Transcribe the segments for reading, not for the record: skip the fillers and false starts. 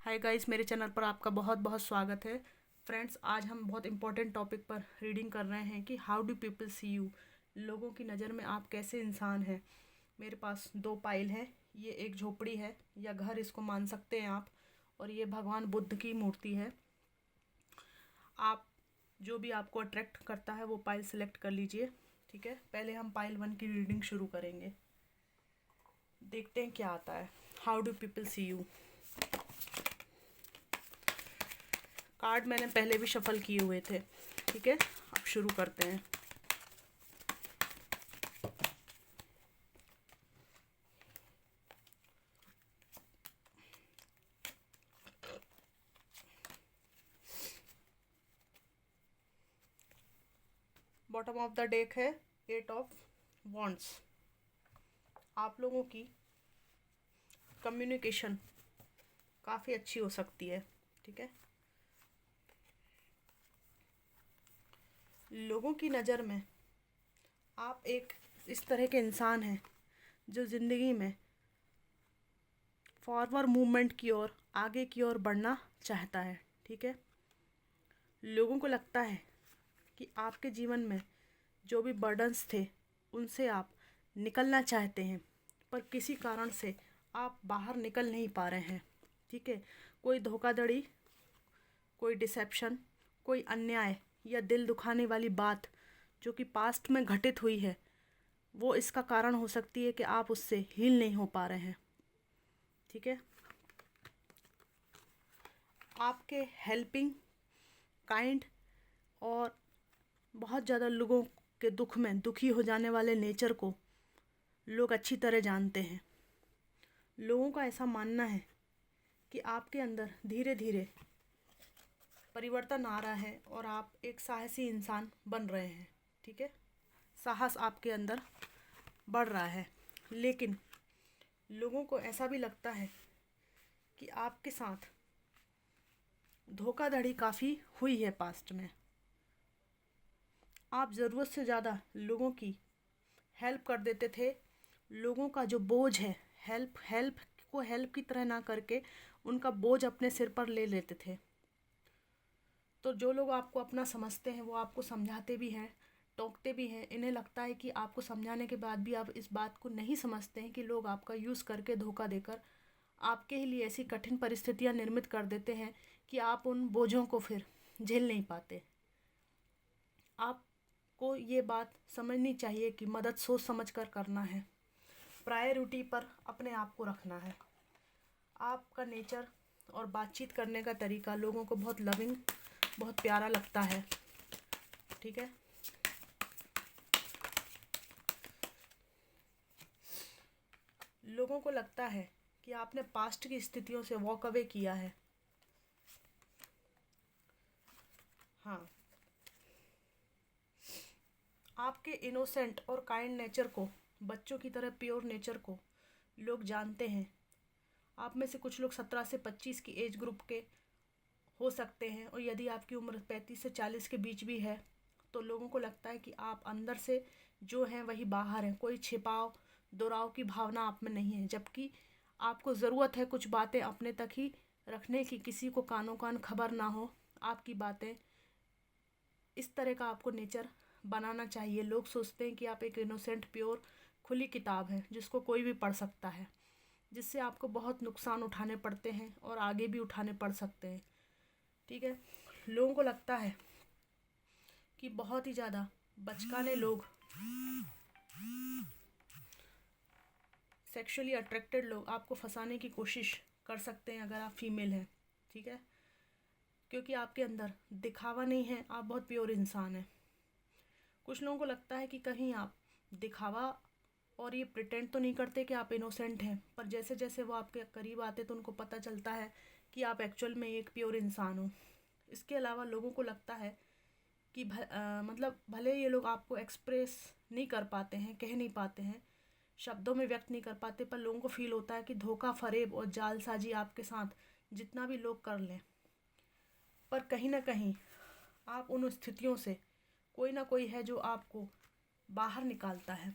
Hi guys, मेरे channel पर आपका बहुत बहुत स्वागत है। फ्रेंड्स, आज हम बहुत इंपॉर्टेंट टॉपिक पर रीडिंग कर रहे हैं कि how do people see you. लोगों की नज़र में आप कैसे इंसान हैं। मेरे पास दो पाइल हैं। ये एक झोपड़ी है या घर इसको मान सकते हैं आप, और ये भगवान बुद्ध की मूर्ति है। आप जो भी आपको अट्रैक्ट करता है वो पाइल सिलेक्ट कर लीजिए। ठीक है, पहले हम पाइल 1 की रीडिंग शुरू करेंगे। देखते हैं क्या आता है। How do people see you. Card मैंने पहले भी शफल किए हुए थे। ठीक है, अब शुरू करते हैं। बॉटम ऑफ द डेक है 8 ऑफ वॉन्ड्स। आप लोगों की कम्युनिकेशन काफ़ी अच्छी हो सकती है। ठीक है, लोगों की नज़र में आप एक इस तरह के इंसान हैं जो ज़िंदगी में फॉरवर्ड मूवमेंट की ओर, आगे की ओर बढ़ना चाहता है। ठीक है, लोगों को लगता है कि आपके जीवन में जो भी बर्डन्स थे उनसे आप निकलना चाहते हैं, पर किसी कारण से आप बाहर निकल नहीं पा रहे हैं। ठीक है, कोई धोखाधड़ी, कोई डिसेप्शन, कोई अन्याय या दिल दुखाने वाली बात जो कि पास्ट में घटित हुई है, वो इसका कारण हो सकती है कि आप उससे हील नहीं हो पा रहे हैं। ठीक है, आपके हेल्पिंग, काइंड और बहुत ज़्यादा लोगों के दुख में दुखी हो जाने वाले नेचर को लोग अच्छी तरह जानते हैं। लोगों का ऐसा मानना है कि आपके अंदर धीरे धीरे परिवर्तन आ रहा है और आप एक साहसी इंसान बन रहे हैं। ठीक है, साहस आपके अंदर बढ़ रहा है, लेकिन लोगों को ऐसा भी लगता है कि आपके साथ धोखाधड़ी काफ़ी हुई है पास्ट में। आप ज़रूरत से ज़्यादा लोगों की हेल्प कर देते थे। लोगों का जो बोझ है, हेल्प को हेल्प की तरह ना करके उनका बोझ अपने सिर पर ले लेते थे। तो जो लोग आपको अपना समझते हैं वो आपको समझाते भी हैं, टोकते भी हैं। इन्हें लगता है कि आपको समझाने के बाद भी आप इस बात को नहीं समझते हैं कि लोग आपका यूज़ करके, धोखा देकर आपके ही लिए ऐसी कठिन परिस्थितियां निर्मित कर देते हैं कि आप उन बोझों को फिर झेल नहीं पाते। आपको ये बात समझनी चाहिए कि मदद सोच समझ कर करना है, प्रायोरिटी पर अपने आप को रखना है। आपका नेचर और बातचीत करने का तरीका लोगों को बहुत लविंग, बहुत प्यारा लगता है। ठीक है, लोगों को लगता है कि आपने पास्ट की स्थितियों से वॉक अवे किया है। हाँ, आपके इनोसेंट और काइंड नेचर को, बच्चों की तरह प्योर नेचर को लोग जानते हैं। आप में से कुछ लोग 17 से 25 की एज ग्रुप के हो सकते हैं, और यदि आपकी उम्र 35 से 40 के बीच भी है तो लोगों को लगता है कि आप अंदर से जो हैं वही बाहर हैं। कोई छिपाव, दोराव की भावना आप में नहीं है, जबकि आपको ज़रूरत है कुछ बातें अपने तक ही रखने की, किसी को कानों कान खबर ना हो आपकी बातें। इस तरह का आपको नेचर बनाना चाहिए। लोग सोचते हैं कि आप एक इनोसेंट, प्योर, खुली किताब है जिसको कोई भी पढ़ सकता है, जिससे आपको बहुत नुकसान उठाने पड़ते हैं और आगे भी उठाने पड़ सकते हैं। ठीक है, लोगों को लगता है कि बहुत ही ज़्यादा बचकाने लोग, सेक्सुअली अट्रैक्टेड लोग आपको फंसाने की कोशिश कर सकते हैं अगर आप फीमेल हैं। ठीक है, क्योंकि आपके अंदर दिखावा नहीं है, आप बहुत प्योर इंसान हैं। कुछ लोगों को लगता है कि कहीं आप दिखावा और ये प्रिटेंड तो नहीं करते कि आप इनोसेंट हैं, पर जैसे जैसे वो आपके करीब आते तो उनको पता चलता है कि आप एक्चुअल में एक प्योर इंसान हो। इसके अलावा लोगों को लगता है कि मतलब भले ये लोग आपको एक्सप्रेस नहीं कर पाते हैं, कह नहीं पाते हैं, शब्दों में व्यक्त नहीं कर पाते, पर लोगों को फील होता है कि धोखा, फरेब और जालसाजी आपके साथ जितना भी लोग कर लें, पर कहीं ना कहीं आप उन स्थितियों से कोई ना कोई है जो आपको बाहर निकालता है।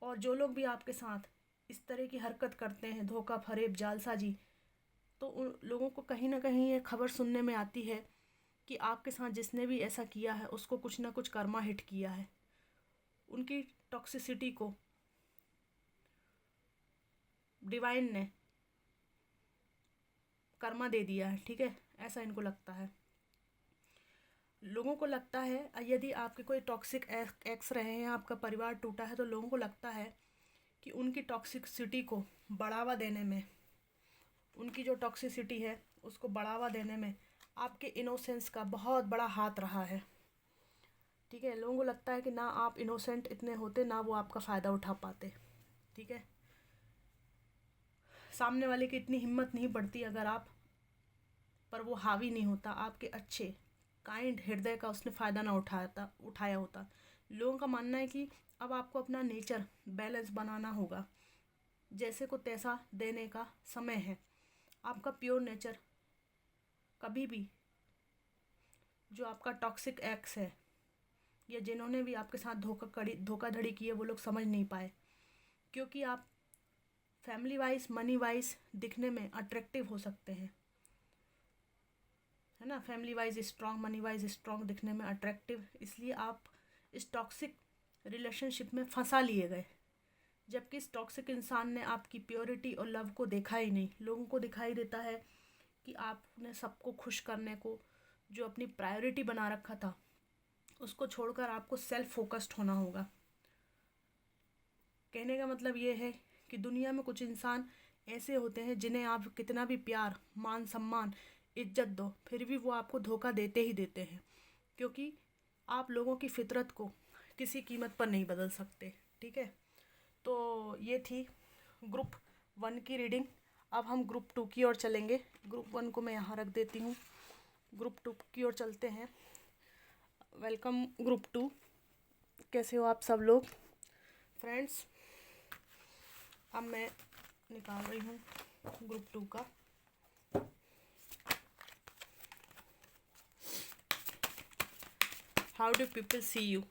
और जो लोग भी आपके साथ इस तरह की हरकत करते हैं, धोखा, फरेब, जालसाजी, तो उन लोगों को कहीं ना कहीं ये खबर सुनने में आती है कि आपके साथ जिसने भी ऐसा किया है उसको कुछ ना कुछ कर्मा हिट किया है। उनकी टॉक्सिसिटी को डिवाइन ने कर्मा दे दिया है, ठीक है, ऐसा इनको लगता है। लोगों को लगता है यदि आपके कोई टॉक्सिक एक्स रहे हैं, आपका परिवार टूटा है, तो लोगों को लगता है कि उनकी टॉक्सिसिटी को बढ़ावा देने में, उनकी जो टॉक्सिसिटी है उसको बढ़ावा देने में आपके इनोसेंस का बहुत बड़ा हाथ रहा है, ठीक है। लोगों को लगता है कि ना आप इनोसेंट इतने होते, ना वो आपका फ़ायदा उठा पाते, ठीक है। सामने वाले की इतनी हिम्मत नहीं पड़ती अगर आप पर वो हावी नहीं होता, आपके अच्छे काइंड हृदय का उसने फ़ायदा ना उठाया होता। लोगों का मानना है कि अब आपको अपना नेचर बैलेंस बनाना होगा, जैसे को तैसा देने का समय है। आपका प्योर नेचर कभी भी, जो आपका टॉक्सिक एक्स है या जिन्होंने भी आपके साथ धोखाधड़ी की है, वो लोग समझ नहीं पाए, क्योंकि आप फैमिली वाइज, मनी वाइज दिखने में अट्रैक्टिव हो सकते हैं, है ना। Family wise strong, money wise strong दिखने में अट्रैक्टिव, इसलिए आप इस टॉक्सिक रिलेशनशिप में फंसा लिए गए, जबकि इस टॉक्सिक इंसान ने आपकी प्योरिटी और लव को देखा ही नहीं। लोगों को दिखाई देता है कि आपने सबको खुश करने को जो अपनी प्रायोरिटी बना रखा था, उसको छोड़कर आपको सेल्फ फोकस्ड होना होगा। कहने का मतलब ये है कि दुनिया में कुछ इंसान ऐसे होते हैं जिन्हें आप कितना भी प्यार, मान सम्मान, इज्जत दो, फिर भी वो आपको धोखा देते ही देते हैं, क्योंकि आप लोगों की फितरत को किसी कीमत पर नहीं बदल सकते, ठीक है। तो ये थी ग्रुप 1 की रीडिंग। अब हम ग्रुप 2 की ओर चलेंगे। ग्रुप 1 को मैं यहाँ रख देती हूँ, ग्रुप 2 की ओर चलते हैं। वेलकम ग्रुप 2, कैसे हो आप सब लोग फ्रेंड्स। अब मैं निकाल रही हूँ ग्रुप 2 का। How do people see you.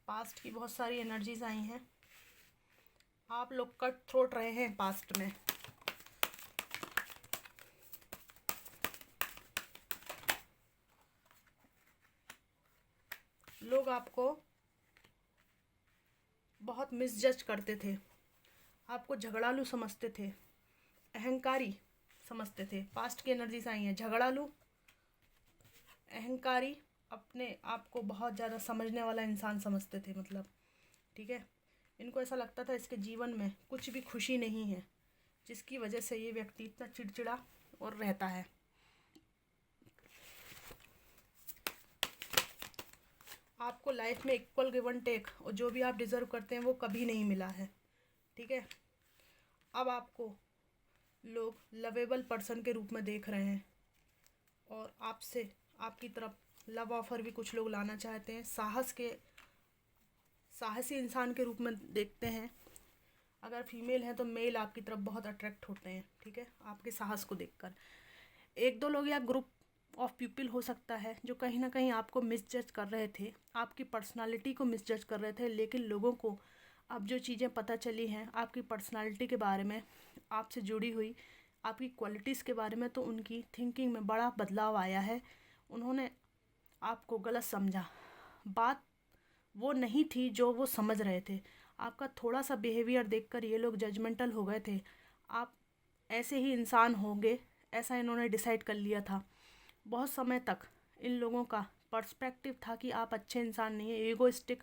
Past की बहुत सारी एनर्जीज आई हैं। आप लोग कट थ्रोट रहे हैं पास्ट में। लोग आपको बहुत मिसजज करते थे, आपको झगड़ालू समझते थे, अहंकारी समझते थे। पास्ट की एनर्जीज आई हैं, झगड़ालू, अहंकारी, अपने आप को बहुत ज़्यादा समझने वाला इंसान समझते थे, मतलब, ठीक है। इनको ऐसा लगता था इसके जीवन में कुछ भी खुशी नहीं है, जिसकी वजह से ये व्यक्ति इतना चिड़चिड़ा और रहता है। आपको लाइफ में इक्वल गिव एंड टेक और जो भी आप डिज़र्व करते हैं वो कभी नहीं मिला है, ठीक है। अब आपको लोग लवेबल पर्सन के रूप में देख रहे हैं और आपसे, आपकी तरफ लव ऑफर भी कुछ लोग लाना चाहते हैं। साहसी इंसान के रूप में देखते हैं। अगर फीमेल हैं तो मेल आपकी तरफ बहुत अट्रैक्ट होते हैं, ठीक है, आपके साहस को देखकर। एक दो लोग या ग्रुप ऑफ पीपल हो सकता है जो कहीं ना कहीं आपको मिसजज कर रहे थे, आपकी पर्सनालिटी को मिसजज कर रहे थे, लेकिन लोगों को अब जो चीज़ें पता चली हैं आपकी पर्सनालिटी के बारे में, आपसे जुड़ी हुई आपकी क्वालिटीज़ के बारे में, तो उनकी थिंकिंग में बड़ा बदलाव आया है। उन्होंने आपको गलत समझा, बात वो नहीं थी जो वो समझ रहे थे। आपका थोड़ा सा बिहेवियर देखकर ये लोग जजमेंटल हो गए थे, आप ऐसे ही इंसान होंगे, ऐसा इन्होंने डिसाइड कर लिया था। बहुत समय तक इन लोगों का पर्सपेक्टिव था कि आप अच्छे इंसान नहीं है, ईगोइस्टिक,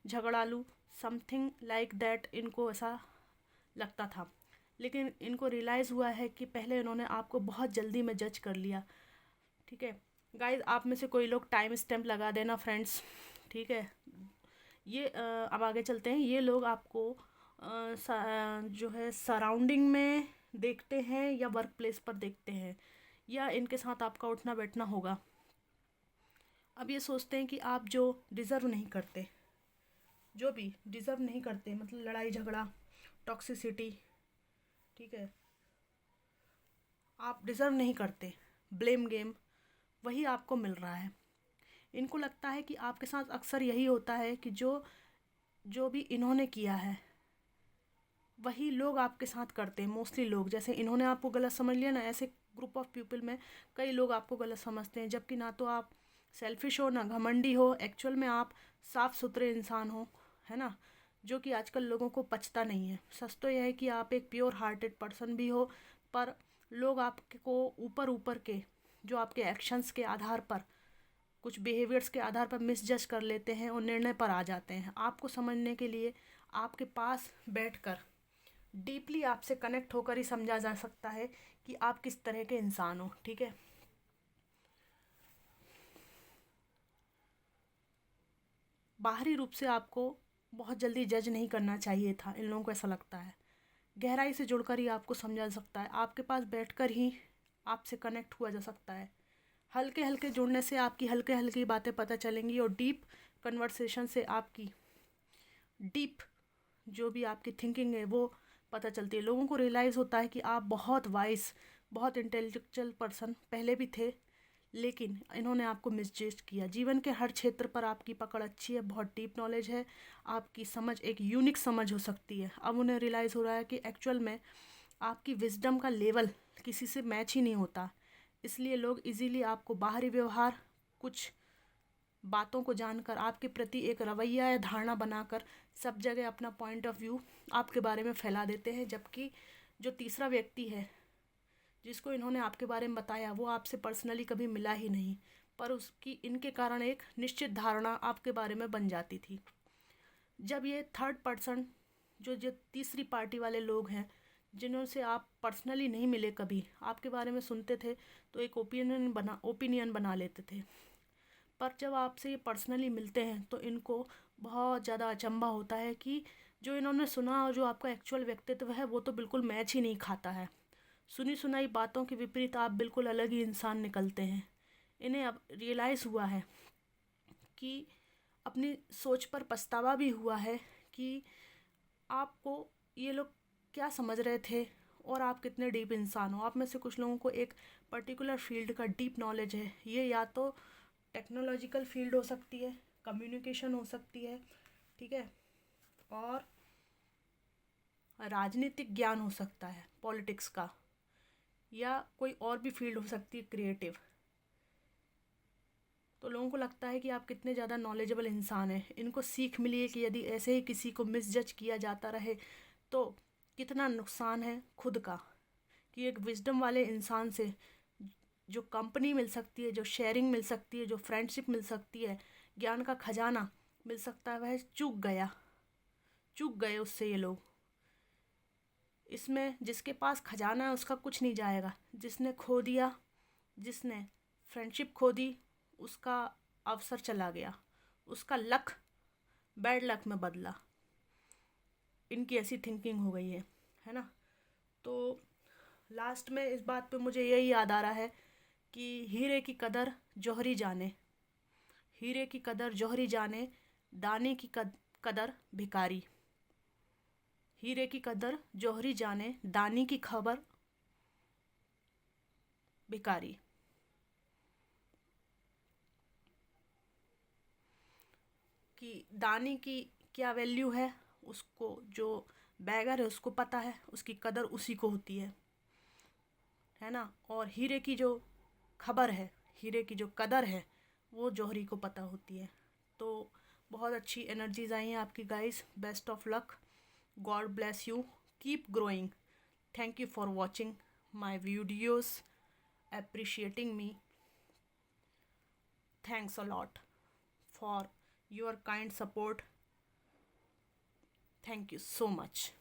झगड़ालू, समथिंग लाइक दैट, इनको ऐसा लगता था। लेकिन इनको रियलाइज़ हुआ है कि पहले इन्होंने आपको बहुत जल्दी में जज कर लिया, ठीक है। गाइस, आप में से कोई लोग टाइम स्टैम्प लगा देना फ्रेंड्स, ठीक है। ये अब आगे चलते हैं। ये लोग आपको जो है सराउंडिंग में देखते हैं या वर्क प्लेस पर देखते हैं, या इनके साथ आपका उठना बैठना होगा। अब ये सोचते हैं कि आप जो डिज़र्व नहीं करते, जो भी डिज़र्व नहीं करते, मतलब लड़ाई झगड़ा, टॉक्सिसिटी, ठीक है, आप डिज़र्व नहीं करते, ब्लेम गेम, वही आपको मिल रहा है। इनको लगता है कि आपके साथ अक्सर यही होता है कि जो जो भी इन्होंने किया है वही लोग आपके साथ करते हैं। मोस्टली लोग, जैसे इन्होंने आपको गलत समझ लिया ना, ऐसे ग्रुप ऑफ पीपल में कई लोग आपको गलत समझते हैं, जबकि ना तो आप सेल्फिश हो ना घमंडी हो, एक्चुअल में आप साफ सुथरे इंसान हो, है ना, जो कि आजकल लोगों को पचता नहीं है। सच तो यह है कि आप एक प्योर हार्टेड पर्सन भी हो, पर लोग आपको ऊपर ऊपर के जो आपके एक्शंस के आधार पर, कुछ बिहेवियर्स के आधार पर मिसजज कर लेते हैं और निर्णय पर आ जाते हैं। आपको समझने के लिए आपके पास बैठकर डीपली आपसे कनेक्ट होकर ही समझा जा सकता है कि आप किस तरह के इंसान हो, ठीक है। बाहरी रूप से आपको बहुत जल्दी जज नहीं करना चाहिए था, इन लोगों को ऐसा लगता है। गहराई से जुड़कर ही आपको समझा जा सकता है, आपके पास बैठकर ही आपसे कनेक्ट हुआ जा सकता है। हल्के हल्के जुड़ने से आपकी हल्के हल्की बातें पता चलेंगी, और डीप कन्वर्सेशन से आपकी डीप जो भी आपकी थिंकिंग है वो पता चलती है। लोगों को रियलाइज़ होता है कि आप बहुत वाइस, बहुत इंटेलेक्चुअल पर्सन पहले भी थे, लेकिन इन्होंने आपको मिसजज किया। जीवन के हर क्षेत्र पर आपकी पकड़ अच्छी है, बहुत डीप नॉलेज है, आपकी समझ एक यूनिक समझ हो सकती है। अब उन्हें रियलाइज़ हो रहा है कि एक्चुअल में आपकी विजडम का लेवल किसी से मैच ही नहीं होता, इसलिए लोग इजीली आपको बाहरी व्यवहार, कुछ बातों को जानकर आपके प्रति एक रवैया या धारणा बनाकर सब जगह अपना पॉइंट ऑफ व्यू आपके बारे में फैला देते हैं। जबकि जो तीसरा व्यक्ति है जिसको इन्होंने आपके बारे में बताया, वो आपसे पर्सनली कभी मिला ही नहीं, पर उसकी इनके कारण एक निश्चित धारणा आपके बारे में बन जाती थी। जब ये थर्ड पर्सन, जो जो तीसरी पार्टी वाले लोग हैं, जिन्होंसे आप पर्सनली नहीं मिले, कभी आपके बारे में सुनते थे तो एक ओपिनियन बना लेते थे, पर जब आपसे ये पर्सनली मिलते हैं तो इनको बहुत ज़्यादा अचंभा होता है कि जो इन्होंने सुना और जो आपका एक्चुअल व्यक्तित्व है वो तो बिल्कुल मैच ही नहीं खाता है। सुनी सुनाई बातों के विपरीत आप बिल्कुल अलग ही इंसान निकलते हैं। इन्हें अब रियलाइज़ हुआ है कि अपनी सोच पर पछतावा भी हुआ है कि आपको ये लोग क्या समझ रहे थे और आप कितने डीप इंसान हो। आप में से कुछ लोगों को एक पर्टिकुलर फील्ड का डीप नॉलेज है, ये या तो टेक्नोलॉजिकल फील्ड हो सकती है, कम्युनिकेशन हो सकती है, ठीक है, और राजनीतिक ज्ञान हो सकता है, पॉलिटिक्स का, या कोई और भी फील्ड हो सकती है, क्रिएटिव। तो लोगों को लगता है कि आप कितने ज़्यादा नॉलेजेबल इंसान हैं। इनको सीख मिली है कि यदि ऐसे ही किसी को मिसजज किया जाता रहे तो कितना नुकसान है खुद का, कि एक विजडम वाले इंसान से जो कंपनी मिल सकती है, जो शेयरिंग मिल सकती है, जो फ्रेंडशिप मिल सकती है, ज्ञान का खजाना मिल सकता है, वह चूक गए उससे ये लोग। इसमें जिसके पास खजाना है उसका कुछ नहीं जाएगा, जिसने खो दिया, जिसने फ्रेंडशिप खो दी, उसका अवसर चला गया, उसका लक बैड लक में बदला। इनकी ऐसी थिंकिंग हो गई है ना। तो लास्ट में इस बात पे मुझे यही याद आ रहा है कि हीरे की कदर जौहरी जाने, हीरे की कदर जौहरी जाने, दाने की कदर भिखारी। हीरे की कदर जौहरी जाने, दानी की खबर भिखारी। कि दानी की क्या वैल्यू है, उसको जो बैगर है उसको पता है, उसकी कदर उसी को होती है ना। और हीरे की जो खबर है, हीरे की जो कदर है, वो जौहरी को पता होती है। तो बहुत अच्छी एनर्जीज आई हैं आपकी guys. Best of luck, God bless you, keep growing. Thank you for watching my videos, appreciating me. Thanks a lot for your kind support. Thank you so much.